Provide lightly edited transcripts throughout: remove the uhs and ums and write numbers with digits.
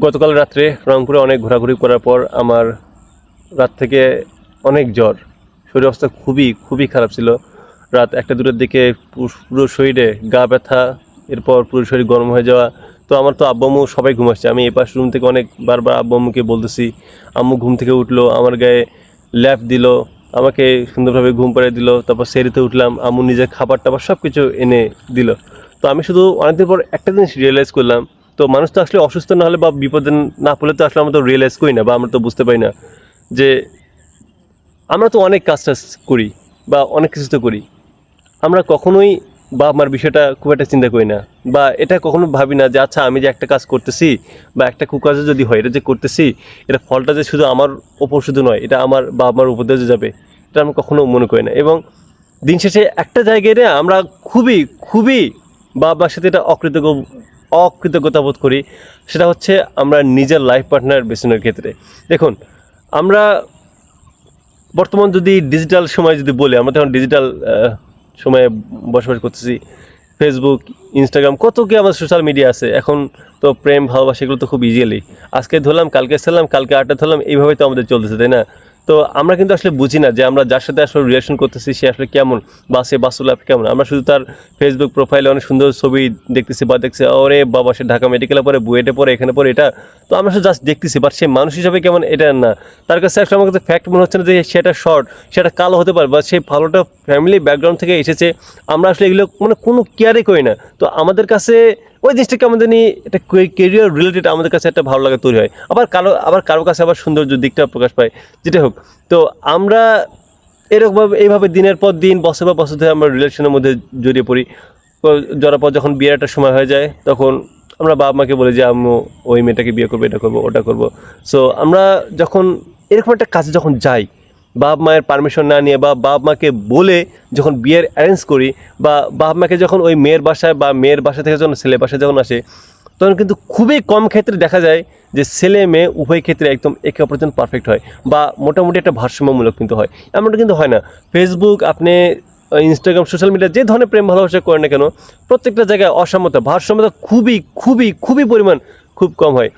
গতকাল রাত্রে রংপুরে অনেক ঘোরাঘুরি করার পর আমার রাত থেকে অনেক জ্বর, শরীর অবস্থা খুবই খুবই খারাপ ছিল। রাত 1টা-2টার দিকে পুরো শরীরে গা ব্যথা, এরপর পুরো শরীর গরম হয়ে যাওয়া। তো আমার তো আব্বু আম্মু সবাই ঘুমাচ্ছে, আমি এই পাশ রুম থেকে অনেক বারবার আব্বু আম্মুকে বলতেছি। আম্মু ঘুম থেকে উঠলো, আমার গায়ে ল্যাপ দিল, আমাকে সুন্দরভাবে ঘুম পাড়িয়ে দিল। তারপর সেরিতে উঠলাম, আম্মু নিজের খাবার টাবার সব কিছু এনে দিল। তো আমি শুধু অনেকদিন পর একটা জিনিস রিয়েলাইজ করলাম, তো মানুষ তো আসলে অসুস্থ না হলে বা বিপদে না পড়লে তো আসলে আমরা তো রিয়েলাইজ করি না, বা আমরা তো বুঝতে পারি না যে আমরা তো অনেক কাজ টাজ করি বা অনেক কিছু তো করি, আমরা কখনোই বাবা মার বিষয়টা খুব একটা চিন্তা করি না, বা এটা কখনো ভাবি না যে আচ্ছা আমি যে একটা কাজ করতেছি বা একটা কুকাজও যদি হয়, এটা যে করতেছি, এটা ফলটা যে শুধু আমার ওপর শুধু নয়, এটা আমার বাবা মার উপর দিয়ে যাবে, এটা আমি কখনো মনে করি না। এবং দিন শেষে একটা জায়গায় রে আমরা খুবই খুবই বাবা মার সাথে এটা অকৃতজ্ঞতা বোধ করি, সেটা হচ্ছে আমরা নিজের লাইফ পার্টনার বেছানোর ক্ষেত্রে। দেখুন, আমরা বর্তমান যদি ডিজিটাল সময় যদি বলি, আমরা তখন ডিজিটাল সময়ে বসবাস করতেছি। ফেসবুক, ইনস্টাগ্রাম, কত কি আমাদের সোশ্যাল মিডিয়া আছে। এখন তো প্রেম ভালোবাসা এগুলো তো খুব ইজিলি, আজকে ধরলাম কালকে ছাড়লাম, কালকে আড্ডা ধরলাম, এইভাবেই তো আমাদের চলতেছে, তাই না? তো আমরা কিন্তু আসলে বুঝি না যে আমরা যার সাথে আসলে রিলেশন করতেছি সে আসলে কেমন, বা সে বাস্তব লাইফ কেমন। আমরা শুধু তার ফেসবুক প্রোফাইলে অনেক সুন্দর ছবি দেখতেছি, বা দেখছি ওরে বাবা সে ঢাকা মেডিকেলে পড়ে, বুয়েটে পড়ে, এখানে পড়ে, এটা তো আমরা শুধু জাস্ট দেখতেছি, বাট সে মানুষ হিসাবে কেমন এটা না। তার কাছে আসলে আমার কাছে ফ্যাক্ট মনে হচ্ছে না যে সেটা শর্ট, সেটা কালো হতে পারে, বা সে ভালোটা ফ্যামিলি ব্যাকগ্রাউন্ড থেকে এসেছে। আমরা আসলে এগুলো মানে কোনো কেয়ারই করি না। তো আমাদের কাছে ওই জিনিসটাকে আমাদের নিয়ে একটা কেরিয়ার রিলেটেড আমাদের কাছে একটা ভালো লাগা তৈরি হয়। আবার কারো কাছে আবার সৌন্দর্য দিকটা প্রকাশ পায়, যেটা হোক। তো আমরা এরকমভাবে এইভাবে দিনের পর দিন, বছর পর বছর ধরে আমরা রিলেশনের মধ্যে জড়িয়ে পড়ি। তো জড়ার পর যখন বিয়ের একটা সময় হয়ে যায়, তখন আমরা বাবা মাকে বলি যে আম্মু ওই মেয়েটাকে বিয়ে করবো, এটা করবো, ওটা করবো। সো আমরা যখন এরকম একটা কাজে যখন যাই, বাবা মায়ের পারমিশন না নিয়ে বা বাবা মাকে বলে যখন বিয়ের অ্যারেঞ্জ করি, বা বাবা মাকে যখন ওই মেয়ের বাসায় বা মেয়ের বাসা থেকে যখন ছেলে বাসায় যখন আসে, তখন কিন্তু খুবই কম ক্ষেত্রে দেখা যায় যে ছেলে মেয়ে উভয় ক্ষেত্রে একদম একে অপরের জন্য পারফেক্ট হয়, বা মোটামুটি একটা ভারসাম্যমূলক কিন্তু হয়। এমনটা কিন্তু হয় না। ফেসবুক, আপনি ইনস্টাগ্রাম, সোশ্যাল মিডিয়া, যে ধরনের প্রেম ভালোবাসা করেন না কেন, প্রত্যেকটা জায়গায় অসাম্যতা, ভারসাম্যতা খুবই খুবই খুবই পরিমাণ খুব কম হয়।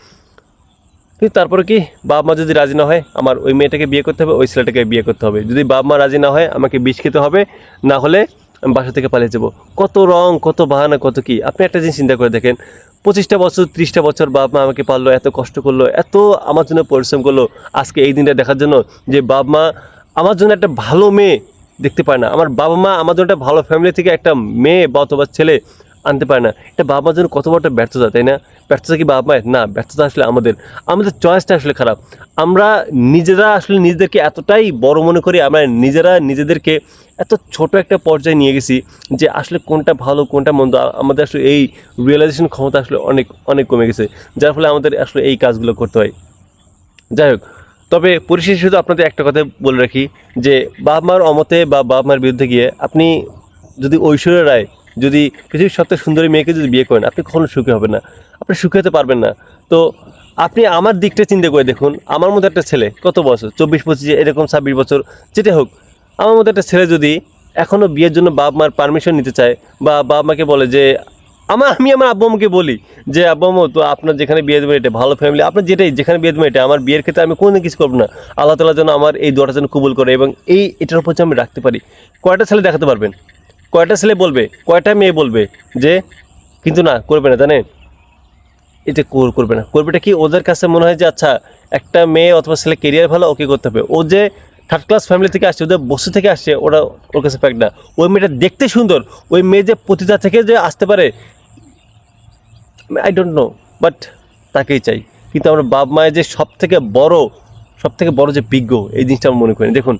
কিন্তু তারপরে কি, বাবা মা যদি রাজি না হয়, আমার ওই মেয়েটাকে বিয়ে করতে হবে, ওই ছেলেটাকে বিয়ে করতে হবে। যদি বাবা মা রাজি না হয়, আমাকে বিষ খেতে হবে, না হলে আমি বাসা থেকে পালিয়ে যাবো। কত রং, কত বাহানা, কত কি। আপনি একটা জিনিস চিন্তা করে দেখেন, 25টা বছর 30টা বছর বাবা মা আমাকে পাললো, এত কষ্ট করলো, এত আমার জন্য পরিশ্রম করলো, আজকে এই দিনটা দেখার জন্য যে বাবা মা আমার জন্য একটা ভালো মেয়ে দেখতে পায় না, আমার বাবা মা আমার জন্য একটা ভালো ফ্যামিলি থেকে একটা মেয়ে বা অথবা ছেলে আনতে পারে না। এটা বাবা মার জন্য কত বড় একটা ব্যর্থতা, তাই না? ব্যর্থতা কি বাবা মায়ের? না, ব্যর্থতা আসলে আমাদের। আমাদের চয়েসটা আসলে খারাপ। আমরা নিজেরা আসলে নিজেদেরকে এতটাই বড় মনে করি, আমরা নিজেরা নিজেদেরকে এত ছোট একটা পর্যায়ে নিয়ে গেছি যে আসলে কোনটা ভালো কোনটা মন্দ আমাদের আসলে এই রিয়েলাইজেশন ক্ষমতা আসলে অনেক অনেক কমে গেছে, যার ফলে আমাদের আসলে এই কাজগুলো করতে হয়। যাই হোক, তবে পরিশেষে শুধু আপনাদের একটা কথা বলে রাখি, যে বাবা মার অমতে বা বাবা মার বিরুদ্ধে গিয়ে আপনি যদি ঐশ্বর্য রায়, যদি পৃথিবীর সবচেয়ে সুন্দরী মেয়েকে যদি বিয়ে করেন, আপনি কখনো সুখী হবেন না, আপনি সুখী হতে পারবেন না। তো আপনি আমার দিকটা চিন্তা করে দেখুন, আমার মধ্যে একটা ছেলে কত বছর, 24-25, এরকম 26 বছর, যেটা হোক, আমার মধ্যে একটা ছেলে যদি এখনও বিয়ের জন্য বাবা মার পারমিশন নিতে চায়, বা বাবা মাকে বলে যে আমি আমার আব্বু আম্মুকে বলি যে আব্বু আম্মু, তো আপনার যেখানে বিয়ে দেবেন এটা ভালো ফ্যামিলি, আপনার যেখানে বিয়ে দেবেন এটা, আমার বিয়ের ক্ষেত্রে আমি কোনো কিছু করবো না, আল্লাহ তাআলা যেন আমার এই দোয়াটা যেন কবুল করে, এবং এটার উপর যেন আমি রাখতে পারি। কয়টা ছেলে দেখাতে পারবেন? কয়টা ছেলে বলবে, কয়টা মেয়ে বলবে যে কিন্তু না করবে না, জানেন? এটা করবে না, করবেটা কি, ওদের কাছে মনে হয় যে আচ্ছা একটা মেয়ে অথবা ছেলে কেরিয়ার ভালো, ওকে করতে হবে। ও যে থার্ড ক্লাস ফ্যামিলি থেকে আসছে, ওদের বসে থেকে আসছে, ওরা ওর কাছে ফ্যাক্ট না। ওই মেয়েটা দেখতে সুন্দর, ওই মেয়ে যে পতিতা থেকে যে আসতে পারে, আই ডোন্ট নো, বাট তাকেই চাই। কিন্তু আমরা বাপ মায়ের যে সব থেকে বড় যে বিজ্ঞ, এই জিনিসটা আমি মনে করি। দেখুন,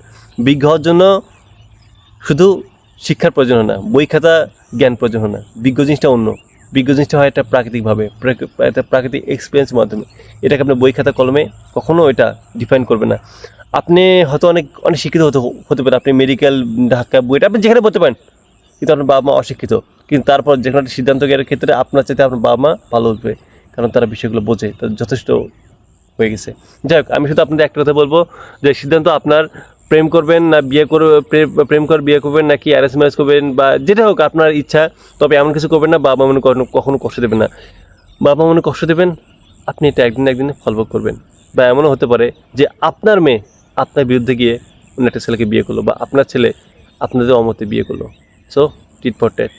বিজ্ঞ হওয়ার জন্য শুধু শিক্ষার প্রয়োজন হয় না, বই খাতা জ্ঞান প্রয়োজন হয় না। বিজ্ঞ জিনিসটা অন্য। বিজ্ঞ জিনিসটা হয় একটা প্রাকৃতিকভাবে, একটা প্রাকৃতিক এক্সপিরিয়েন্সের মাধ্যমে। এটাকে আপনি বই খাতা কলমে কখনো এটা ডিফাইন করবে না। আপনি হয়তো অনেক অনেক শিক্ষিত হতে পারেন, আপনি মেডিকেল, ঢাকা, বুয়েট, আপনি যেখানে বলতে পারেন, কিন্তু আপনার বাবা মা অশিক্ষিত। কিন্তু তারপর যেখানে একটা সিদ্ধান্ত জ্ঞানের ক্ষেত্রে আপনার চাইতে আপনার বাবা মা ভালো উঠবে, কারণ তারা বিষয়গুলো বোঝে, তাদের যথেষ্ট হয়ে গেছে। যাই হোক, আমি শুধু আপনাদের একটা কথা বলবো, যে সিদ্ধান্ত আপনার, প্রেম করবেন না বিয়ে করবে, প্রেম করে বিয়ে করবেন নাকি অ্যারেঞ্জ ম্যারেজ করবেন, বা যেটা হোক আপনার ইচ্ছা, তবে এমন কিছু করবেন না বাবা মনে কখনো কষ্ট দেবেন না। বাবা মনে কষ্ট দেবেন, আপনি এটা একদিন একদিন ফলভোগ করবেন। বা এমনও হতে পারে যে আপনার মেয়ে আপনার বিরুদ্ধে গিয়ে অন্য একটা ছেলেকে বিয়ে করলো, বা আপনার ছেলে আপনাদের অমতে বিয়ে করলো। So tit for ট্যাট।